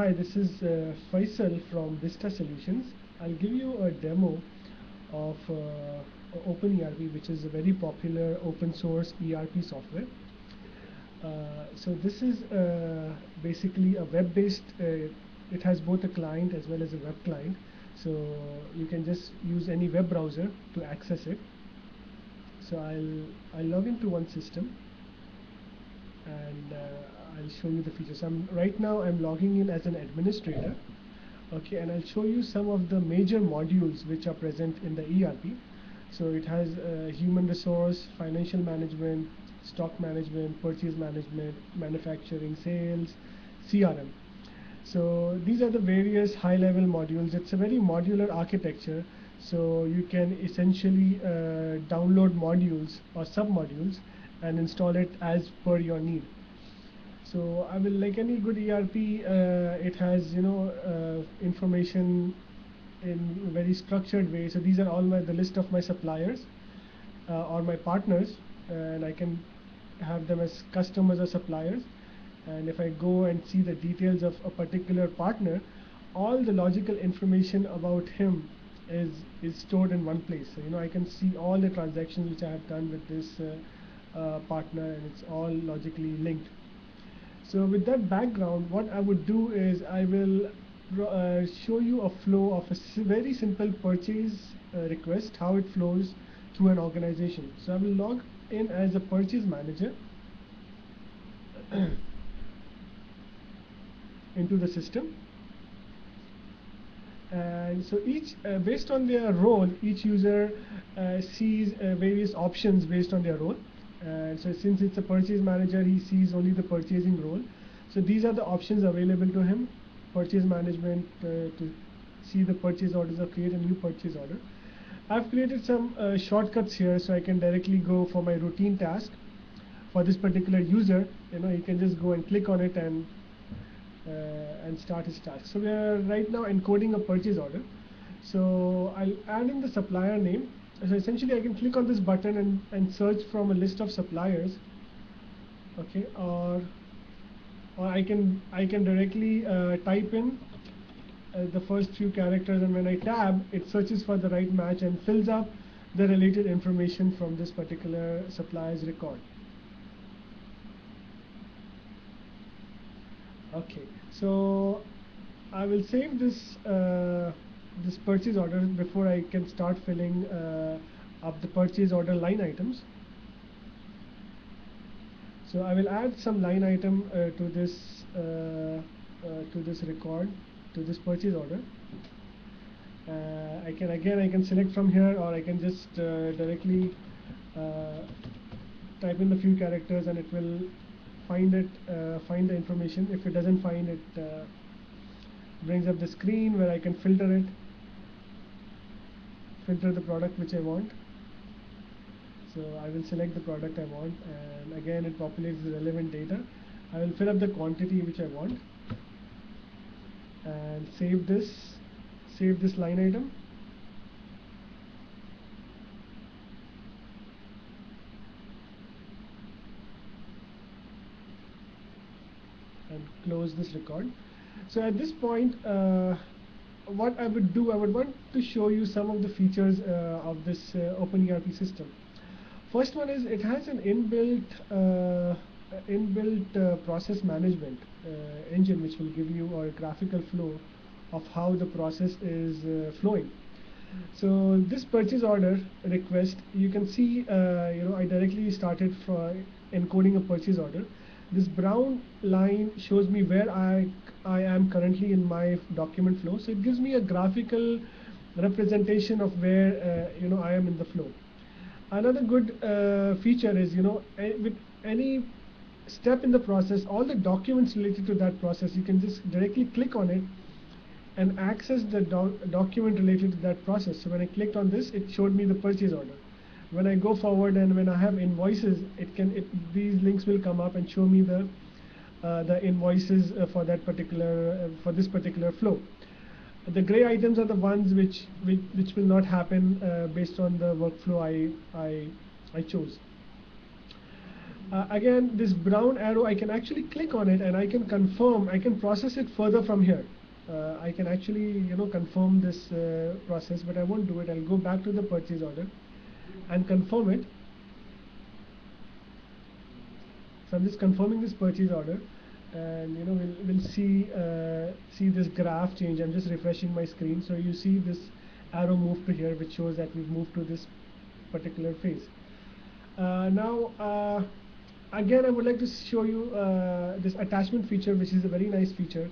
Hi, this is Faisal from Vista Solutions. I'll give you a demo of OpenERP, which is a very popular open source ERP software. So this is basically a web-based, it has both a client as well as a web client. So you can just use any web browser to access it. So I'll log into one system and I'll show you the features. Right now I'm logging in as an administrator. Okay, and I'll show you some of the major modules which are present in the ERP. So it has human resource, financial management, stock management, purchase management, manufacturing, sales, CRM. So these are the various high-level modules. It's a very modular architecture. So you can essentially download modules or sub-modules and install it as per your need. So I will, like any good ERP, it has information in a very structured way. So these are all the list of my suppliers or my partners, and I can have them as customers or suppliers. And if I go and see the details of a particular partner, all the logical information about him is stored in one place. So I can see all the transactions which I have done with this partner, and it's all logically linked. So with that background, what I would do is I will show you a flow of a very simple purchase request, how it flows through an organization. So I will log in as a purchase manager into the system. And so each, based on their role, each user sees various options based on their role. And so since it's a purchase manager, he sees only the purchasing role. So these are the options available to him. Purchase management, to see the purchase orders or create a new purchase order. I've created some shortcuts here, so I can directly go for my routine task. For this particular user, he can just go and click on it and start his task. So we are right now encoding a purchase order. So I'll add in the supplier name. So essentially I can click on this button and search from a list of suppliers, okay, or I can directly type in the first few characters, and when I tab, it searches for the right match and fills up the related information from this particular supplier's record. Okay, so I will save this this purchase order before I can start filling up the purchase order line items. So I will add some line item to this record, to this purchase order. I can select from here, or I can just directly type in a few characters and it will find the information. If it doesn't find it, brings up the screen where I can filter the product which I want. So I will select the product I want, and again it populates the relevant data. I will fill up the quantity which I want and save this line item. And close this record. So at this point, what I would do, I would want to show you some of the features of this OpenERP system. First one is it has an inbuilt process management engine, which will give you a graphical flow of how the process is flowing. So this purchase order request, you can see, I directly started for encoding a purchase order. This brown line shows me where I am currently in my document flow. So it gives me a graphical representation of where I am in the flow. Another good feature is, with any step in the process, all the documents related to that process, you can just directly click on it and access the document related to that process. So when I clicked on this, it showed me the purchase order. When I go forward and when I have invoices, these links will come up and show me the invoices for that particular for this particular flow. The gray items are the ones which will not happen based on the workflow I chose. Again, this brown arrow, I can actually click on it and I can confirm, I can process it further from here. I can actually, confirm this process, but I won't do it. I'll go back to the purchase order and confirm it. So I'm just confirming this purchase order, and we'll see this graph change. I'm just refreshing my screen, so you see this arrow move to here, which shows that we've moved to this particular phase. Now, again, I would like to show you this attachment feature, which is a very nice feature.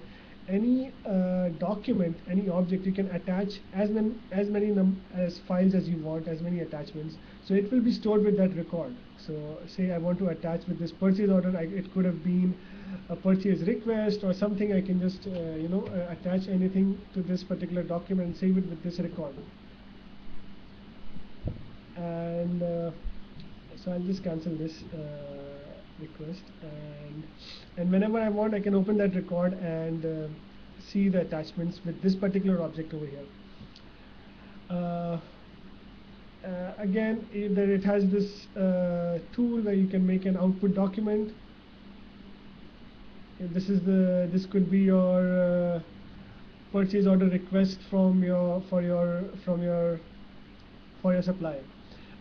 Any document, any object, you can attach as many as files as you want, as many attachments. So it will be stored with that record. So say I want to attach with this purchase order, it could have been a purchase request or something. I can just attach anything to this particular document and save it with this record. And so I'll just cancel this request, and whenever I want, I can open that record and see the attachments with this particular object over here. Again, it has this tool where you can make an output document. This could be your purchase order request from your supplier.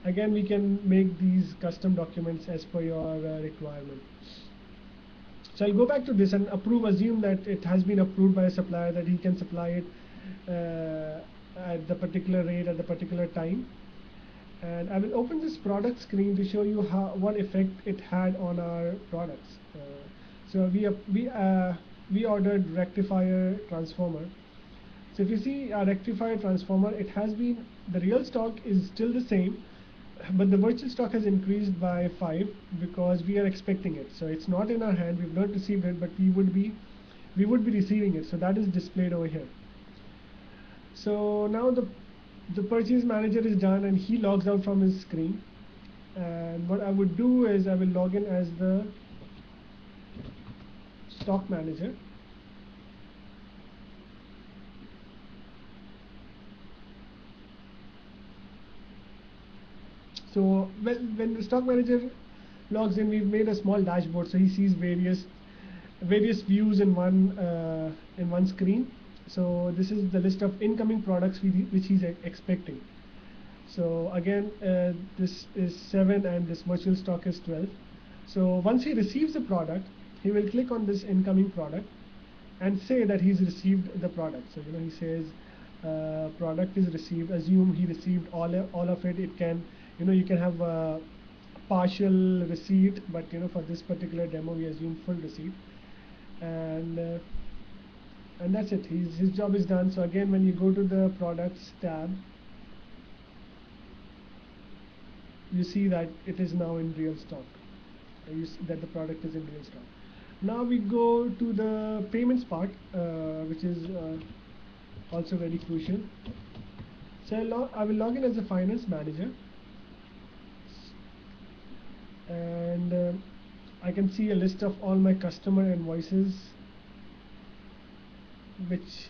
Again, we can make these custom documents as per your requirement. So I'll go back to this and assume that it has been approved by a supplier, that he can supply it at the particular rate at the particular time. And I will open this product screen to show you what effect it had on our products. So we ordered rectifier transformer. So if you see our rectifier transformer, the real stock is still the same, but the virtual stock has increased by 5 because we are expecting it. So it's not in our hand, we've not received it, but we would be receiving it. So that is displayed over here. So now the purchase manager is done and he logs out from his screen. And what I would do is I will log in as the stock manager. So when the stock manager logs in, we've made a small dashboard, so he sees various views in one screen. So this is the list of incoming products which he's expecting. So again, this is 7 and this virtual stock is 12. So once he receives the product, he will click on this incoming product and say that he's received the product. So he says product is received. Assume he received all of it. It can, you can have a partial receipt, but for this particular demo we assume full receipt, and that's it. His job is done. So again, when you go to the products tab, you see that it is now in real stock. You see that the product is in real stock. Now we go to the payments part, which is also very crucial. So I will log in as a finance manager, and I can see a list of all my customer invoices which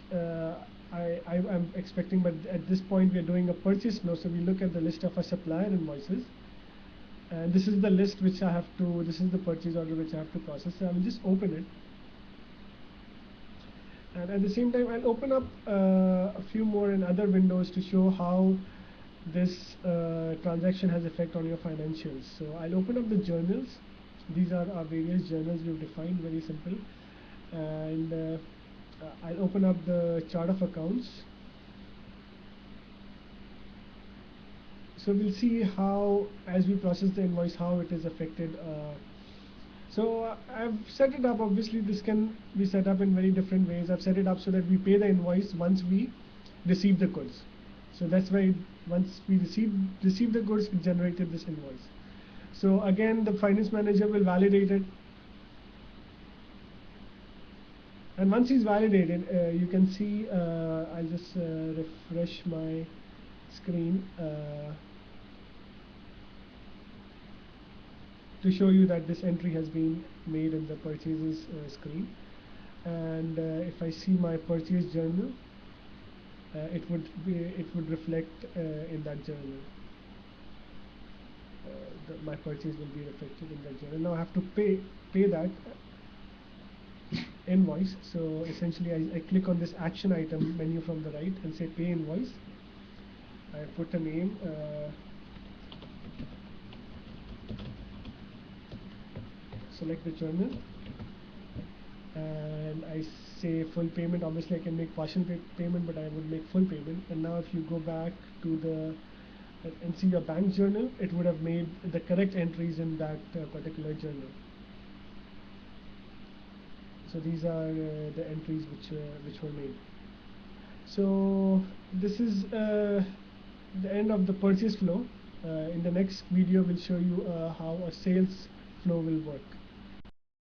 I'm expecting, but at this point we are doing a purchase now, so we look at the list of our supplier invoices, and this is the list which this is the purchase order which I have to process. So I will just open it, and at the same time I'll open up a few more in other windows to show how this transaction has effect on your financials. So I'll open up the journals. These are our various journals we've defined, very simple, and I'll open up the chart of accounts. So we'll see how, as we process the invoice, how it is affected. So I've set it up. Obviously this can be set up in very different ways. I've set it up so that we pay the invoice once we receive the goods. So that's why once we receive the goods, it generated this invoice. So again, the finance manager will validate it, and once he's validated, you can see, I'll just refresh my screen to show you that this entry has been made in the purchases screen. And if I see my purchase journal, it would reflect in that journal. my purchase will be reflected in that journal. Now I have to pay that invoice. So essentially I click on this action item menu from the right and say pay invoice. I put a name, select the journal, and I say full payment. Obviously I can make partial payment, but I would make full payment. And now if you go back to the and see your bank journal, it would have made the correct entries in that particular journal. So these are the entries which were made. So this is the end of the purchase flow. In the next video we'll show you how a sales flow will work.